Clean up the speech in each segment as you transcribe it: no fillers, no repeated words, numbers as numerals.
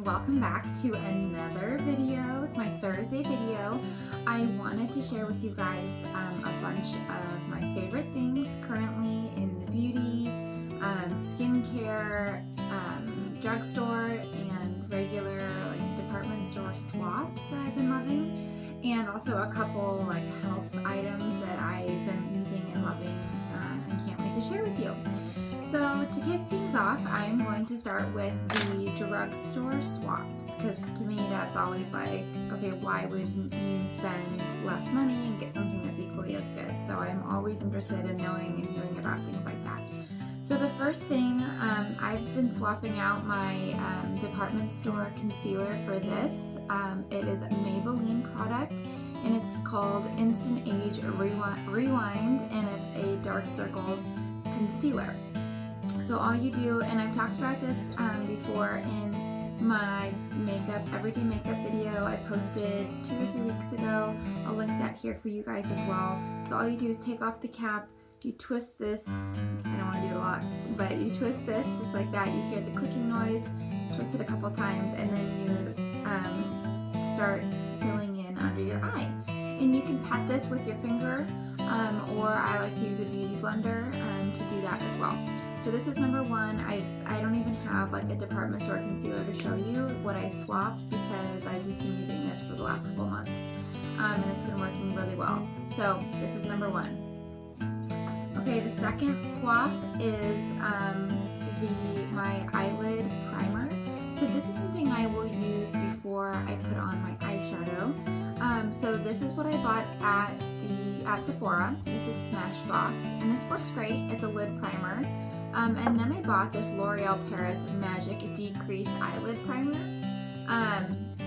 welcome back to another video. It's my Thursday video. I wanted to share with you guys a bunch of my favorite things currently in the beauty, skincare, drugstore, and regular department store swaps that I've been loving, and also a couple health items that I've been using and loving and can't wait to share with you. So to kick things off, I'm going to start with the drugstore swaps, because to me that's always okay, why wouldn't you spend less money and get something that's equally as good? So I'm always interested in knowing and hearing about things like that. So the first thing, I've been swapping out my department store concealer for this. It is a Maybelline product, and it's called Instant Age Rewind, and it's a dark circles concealer. So all you do, and I've talked about this before in my everyday makeup video I posted 2 or 3 weeks ago. I'll link that here for you guys as well. So all you do is take off the cap, you twist this, I don't want to do it a lot, but you twist this just like that, you hear the clicking noise, twist it a couple times, and then you start filling in under your eye. And you can pat this with your finger, or I like to use a beauty blender to do that as well. So this is number one. I don't even have a department store concealer to show you what I swapped, because I've just been using this for the last couple months, and it's been working really well. So this is number one. Okay, the second swap is my eyelid primer. So this is something I will use before I put on my eyeshadow. So this is what I bought at Sephora. It's a Smashbox, and this works great. It's a lid primer. And then I bought this L'Oreal Paris Magic Decrease Eyelid Primer.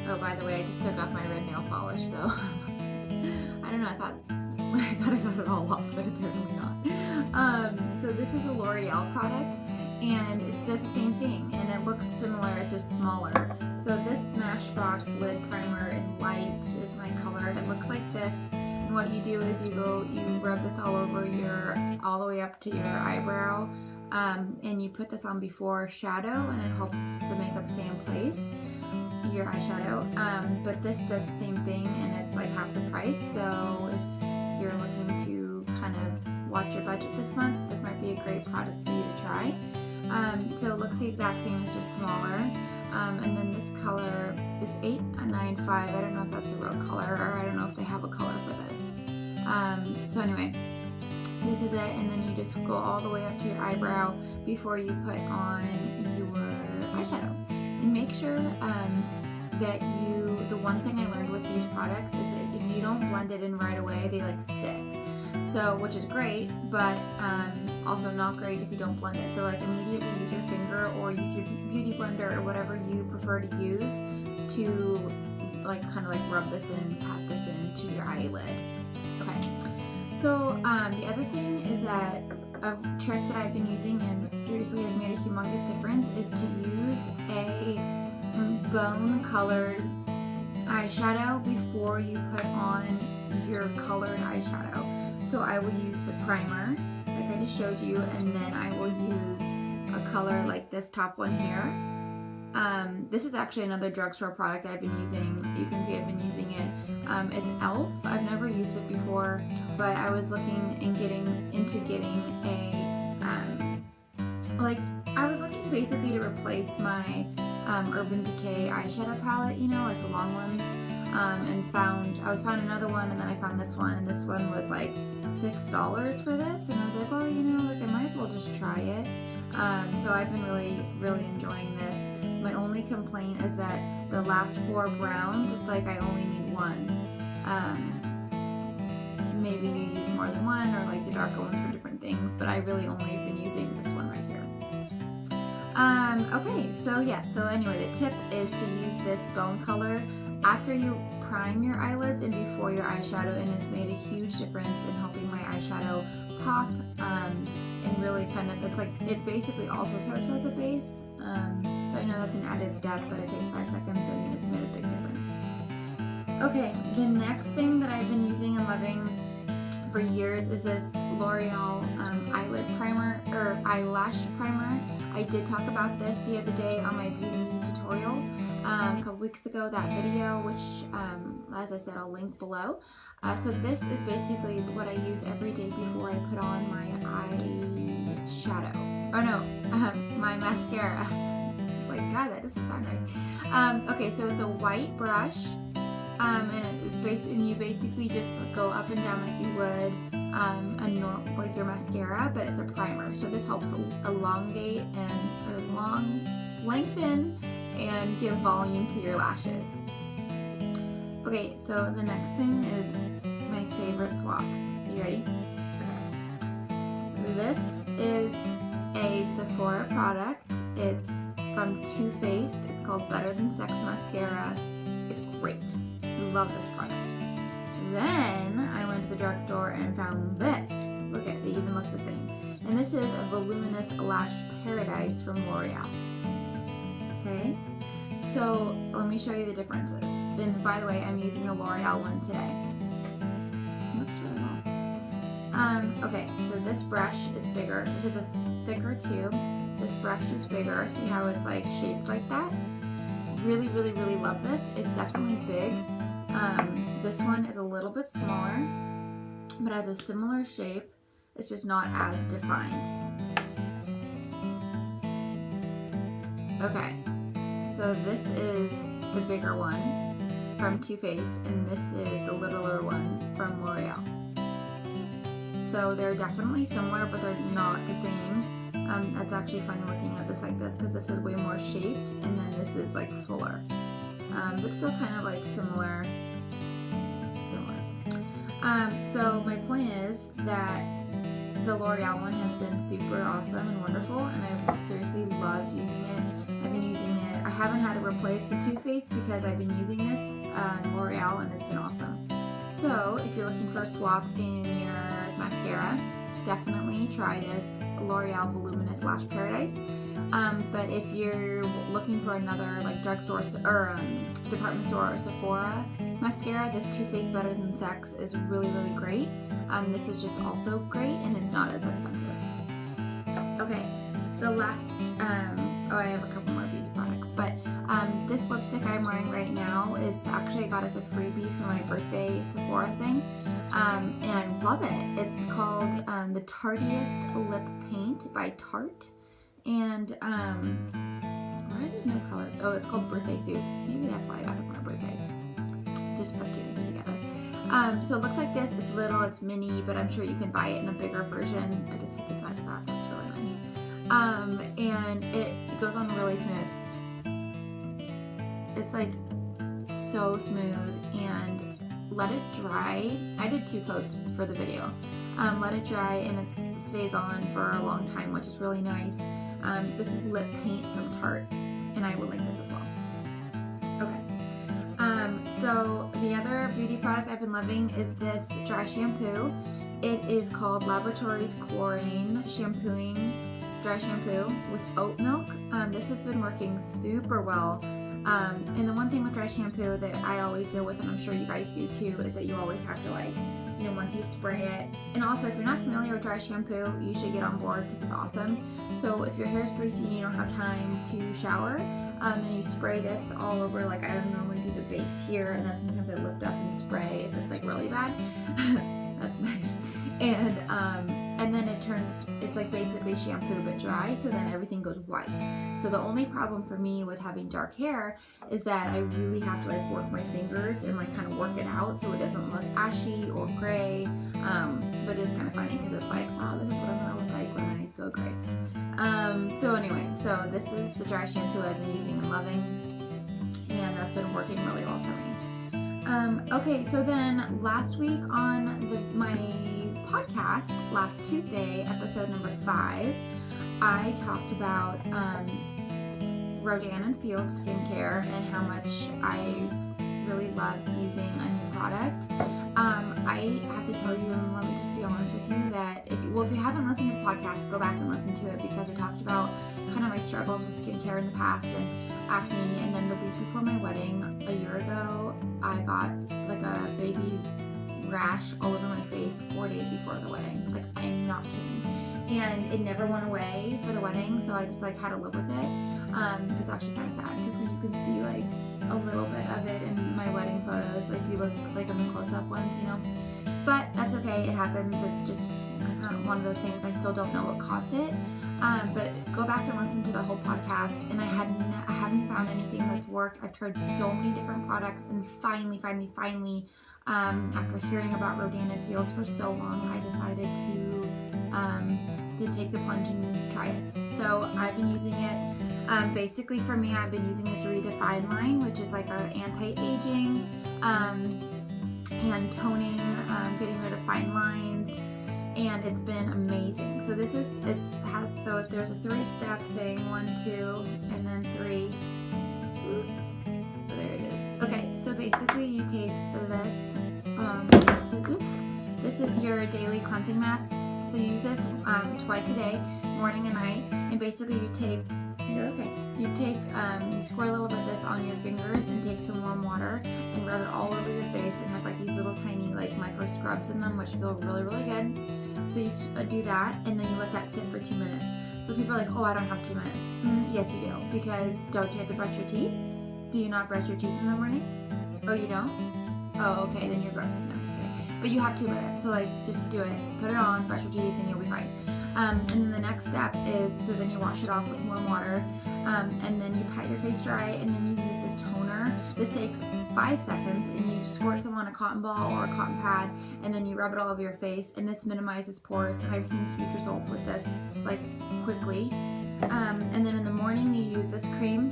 Oh, by the way, I just took off my red nail polish, so I don't know, I thought I got it all off, but apparently not. So this is a L'Oreal product, and it does the same thing, and it looks similar, it's just smaller. So this Smashbox lid primer in light is my color. It looks like this, and what you do is you rub this all over all the way up to your eyebrow. And you put this on before shadow, and it helps the makeup stay in place, your eyeshadow. But this does the same thing, and it's half the price. So if you're looking to kind of watch your budget this month, this might be a great product for you to try. So it looks the exact same, it's just smaller. And then this color is 895. I don't know if that's the real color, or I don't know if they have a color for this. So anyway, this is it, and then you just go all the way up to your eyebrow before you put on your eyeshadow. And make sure that the one thing I learned with these products is that if you don't blend it in right away, they stick. So, which is great, but also not great if you don't blend it. So immediately use your finger or use your beauty blender or whatever you prefer to use to kind of rub this in, pat this into your eyelid. Okay. So the other thing is that a trick that I've been using and seriously has made a humongous difference is to use a bone colored eyeshadow before you put on your colored eyeshadow. So I will use the primer like I just showed you, and then I will use a color like this top one here. This is actually another drugstore product I've been using. You can see I've been using it. It's e.l.f. I've never used it before, but I was looking and getting a I was looking basically to replace my Urban Decay eyeshadow palette, the long ones, and I found another one, and then I found this one, and this one was $6 for this, and I was well, I might as well just try it. So I've been really enjoying this. My only complaint is that the last 4 browns, it's I only need one. Maybe you use more than one, or the darker ones for different things, but I really only have been using this one right here. Okay, so yes, so anyway, the tip is to use this bone color after you prime your eyelids and before your eyeshadow, and it's made a huge difference in helping my eyeshadow pop, and really kind of, it basically also serves as a base. So I know that's an added step, but it takes 5 seconds and it's made a big difference. Okay, the next thing that I've been using and loving for years is this L'Oreal eyelid primer, or eyelash primer. I did talk about this the other day on my beauty tutorial. a couple weeks ago, that video, which as I said, I'll link below. So this is basically what I use every day before I put on my eyeshadow. Or no, my mascara. It's like, God, that doesn't sound right. Okay, so it's a white brush, and you basically just go up and down like you would like your mascara, but it's a primer. So this helps elongate lengthen and give volume to your lashes. Okay, so the next thing is my favorite swap. You ready? Okay. This is a Sephora product. It's from Too Faced. It's called Better Than Sex Mascara. It's great. Love this product. Then I went to the drugstore and found this. Look at, they even look the same. And this is a Voluminous Lash Paradise from L'Oreal. Okay, so let me show you the differences. And by the way, I'm using the L'Oreal one today. Looks really well. Okay, so this brush is bigger. This is a thicker tube. This brush is bigger. See how it's like shaped like that? Really, really, really love this. It's definitely big. This one is a little bit smaller, but has a similar shape. It's just not as defined. Okay, so this is the bigger one from Too Faced, and this is the littler one from L'Oreal. So they're definitely similar, but they're not the same. That's actually funny looking at this like this, because this is way more shaped, and then this is like fuller. But still kind of like similar. So my point is that the L'Oreal one has been super awesome and wonderful, and I've seriously loved using it. I've been using it. I haven't had to replace the Too Faced because I've been using this L'Oreal, and it's been awesome. So if you're looking for a swap in your mascara, definitely try this L'Oreal Voluminous Lash Paradise. But if you're looking for another like drugstore or department store or Sephora mascara, this Too Faced Better Than Sex is really, really great. This is just also great, and it's not as expensive. Okay, the last, I have a couple more beauty products, but this lipstick I'm wearing right now is actually I got as a freebie for my birthday Sephora thing, and I love it. It's called the Tartiest Lip Paint by Tarte, and why did no colors? Oh, it's called Birthday Suit. Maybe that's why I got it for my birthday. Just put two and two together. So it looks like this. It's little, it's mini, but I'm sure you can buy it in a bigger version. I just decided that. That's really nice. And it goes on really smooth. It's like so smooth, and let it dry. I did 2 coats for the video. Let it dry, and it stays on for a long time, which is really nice. So this is lip paint from Tarte, and I will link this as well. Okay. So the other beauty product I've been loving is this dry shampoo. It is called Laboratories Chlorine Shampooing Dry Shampoo with Oat Milk. This has been working super well. And the one thing with dry shampoo that I always deal with, and I'm sure you guys do too, is that you always have to once you spray it. And also, if you're not familiar with dry shampoo, you should get on board because it's awesome. So if your hair is greasy and you don't have time to shower, and you spray this all over, like I normally do the base here, and then sometimes I lift up and spray if it's like really bad. That's nice. And then it's like basically shampoo but dry, so then everything goes white. So the only problem for me with having dark hair is that I really have to like work my fingers and like kind of work it out so it doesn't look ashy or gray. But it's kind of funny because it's like, wow, this is what I'm gonna look like when I go gray. So anyway, so this is the dry shampoo I've been using and loving, and that's been working really well for me. Okay, so then last week on my podcast, last Tuesday, episode number 5, I talked about Rodan & Field skincare and how much I really loved using a new product. I have to tell you, and let me just be honest with you, that if you haven't listened to the podcast, go back and listen to it, because I talked about kind of my struggles with skincare in the past and acne. And then the week before my wedding a year ago, I got like a baby rash all over my face 4 days before the wedding. Like, I'm not kidding. And it never went away for the wedding, so I just like had to live with it. It's actually kind of sad because you can see like a little bit of it in my wedding photos, like if you look like in the close-up ones, you know. But that's okay, it happens. It's just kind of one of those things. I still don't know what caused it. But go back and listen to the whole podcast, and I haven't found anything that's worked. I've tried so many different products, and finally, after hearing about Rodan and Fields for so long, I decided to take the plunge and try it. So I've been using it. Basically for me, I've been using this Redefine line, which is like our anti-aging and toning, getting rid of fine lines, and it's been amazing. So there's a 3-step thing, 1, 2, and then 3. There it is. Okay, so basically you take this, this is your daily cleansing mask. So you use this twice a day, morning and night, and basically you squirt a little bit of this on your fingers and take some warm water and rub it all over your face. It has like these little tiny like micro scrubs in them, which feel really, really good. So you do that, and then you let that sit for 2 minutes. So people are like, oh, I don't have 2 minutes. Yes, you do, because don't you have to brush your teeth? Do you not brush your teeth in the morning? Oh, you don't? Oh, okay, then you're gross. No, I'm just kidding. But you have 2 minutes, so like just do it. Put it on, brush your teeth, and you'll be fine. And then the next step is, so then you wash it off with warm water, and then you pat your face dry, and then you use this toner. This takes 5 seconds, and you squirt some on a cotton ball or a cotton pad, and then you rub it all over your face, and this minimizes pores, and I've seen huge results with this, like, quickly. And then in the morning, you use this cream.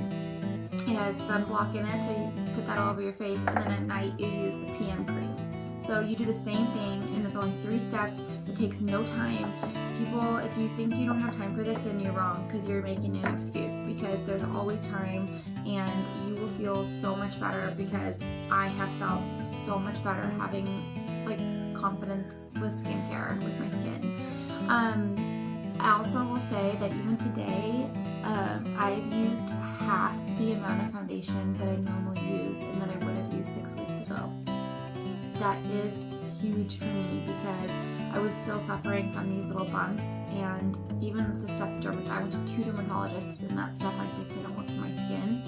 It has sunblock in it, so you put that all over your face, and then at night, you use the PM cream. So you do the same thing, and it's only 3 steps. It takes no time. People, if you think you don't have time for this, then you're wrong, because you're making an excuse, because there's always time, and you will feel so much better, because I have felt so much better having like confidence with skincare, with my skin. I also will say that even today, I've used half the amount of foundation that I normally use and that I would have used 6 weeks ago. That is huge for me, because I was still suffering from these little bumps, and even the stuff I went to 2 dermatologists, and that stuff like just didn't work for my skin.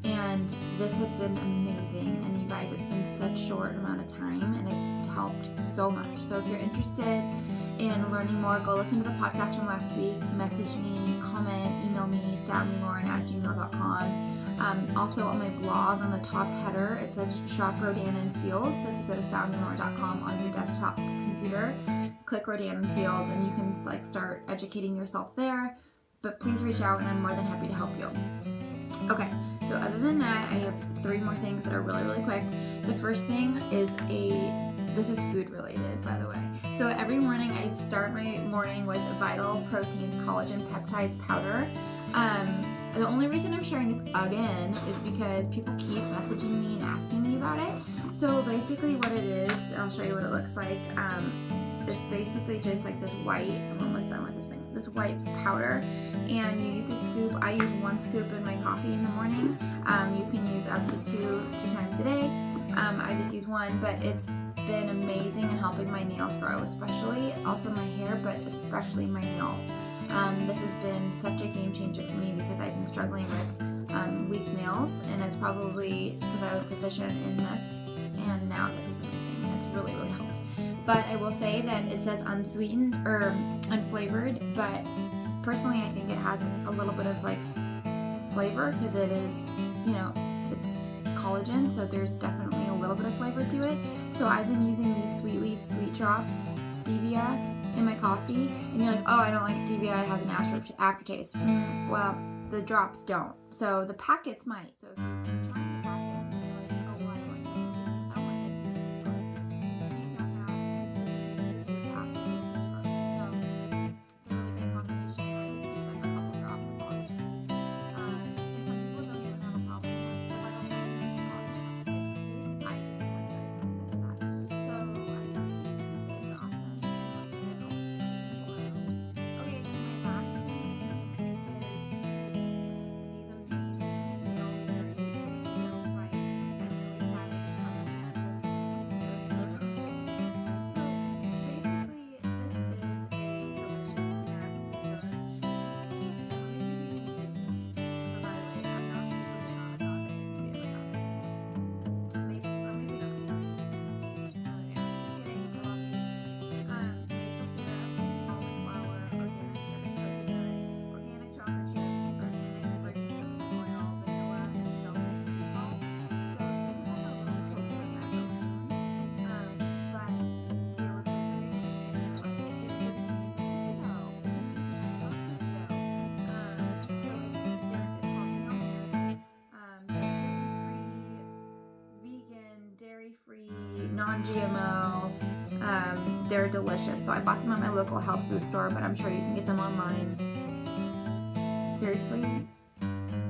And this has been amazing, and you guys, it's been such short amount of time, and it's helped so much. So if you're interested in learning more, go listen to the podcast from last week, message me, comment, email me, stylemelauren@gmail.com. Also on my blog, on the top header, it says Shop Rodan and Fields. So if you go to stylemelauren.com on your desktop computer, click Rodan and Fields, and you can like start educating yourself there. But please reach out, and I'm more than happy to help you. Okay, so other than that, I have 3 more things that are really, really quick. The first thing is this is food related, by the way. So every morning I start my morning with Vital Proteins Collagen Peptides Powder. The only reason I'm sharing this again is because people keep messaging me and asking me about it. So basically what it is, I'll show you what it looks like. It's basically just like this white, I'm almost done with this thing, this white powder, and you use a scoop. I use 1 scoop in my coffee in the morning. You can use up to two times a day. I just use 1, but it's been amazing in helping my nails grow, especially, also my hair, but especially my nails. This has been such a game changer for me, because I've been struggling with weak nails, and it's probably because I was deficient in this, and now this is amazing. It's really, really helped. But I will say that it says unsweetened or unflavored, but personally I think it has a little bit of like flavor, because it is, you know, it's collagen, so there's definitely a little bit of flavor to it. So I've been using these Sweet Leaf Sweet Drops stevia in my coffee, and you're like, oh, I don't like stevia, it has an aftertaste. Well, the drops don't. So the packets might. So if you're trying the packets and you're like, oh, well, I don't like that, I don't like it, it's gross. These don't have the packets, it's gross. So they're really good combination. I just use like a couple drops of collagen. And some people don't even have a problem with the Vital Proteins collagen peptides. I just am like very sensitive to that. So I just use this in awesome. Okay, then my last thing is these amazing nail cruelty-free, non-GMO. They're delicious. So I bought them at my local health food store, but I'm sure you can get them online. Seriously, you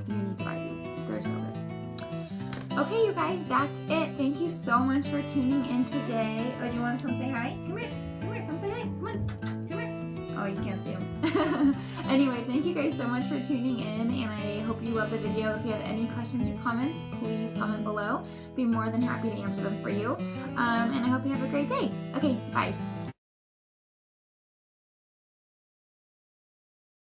need to buy these. They're so good. Okay, you guys, that's it. Thank you so much for tuning in today. Oh, do you want to come say hi? Come here. Come here. Come say hi. Come on. Come here. Oh, you can't see him. Anyway, thank you guys so much for tuning in, and I hope you love the video. If you have any questions or comments, please comment below. Be more than happy to answer them for you. And I hope you have a great day. Okay, bye.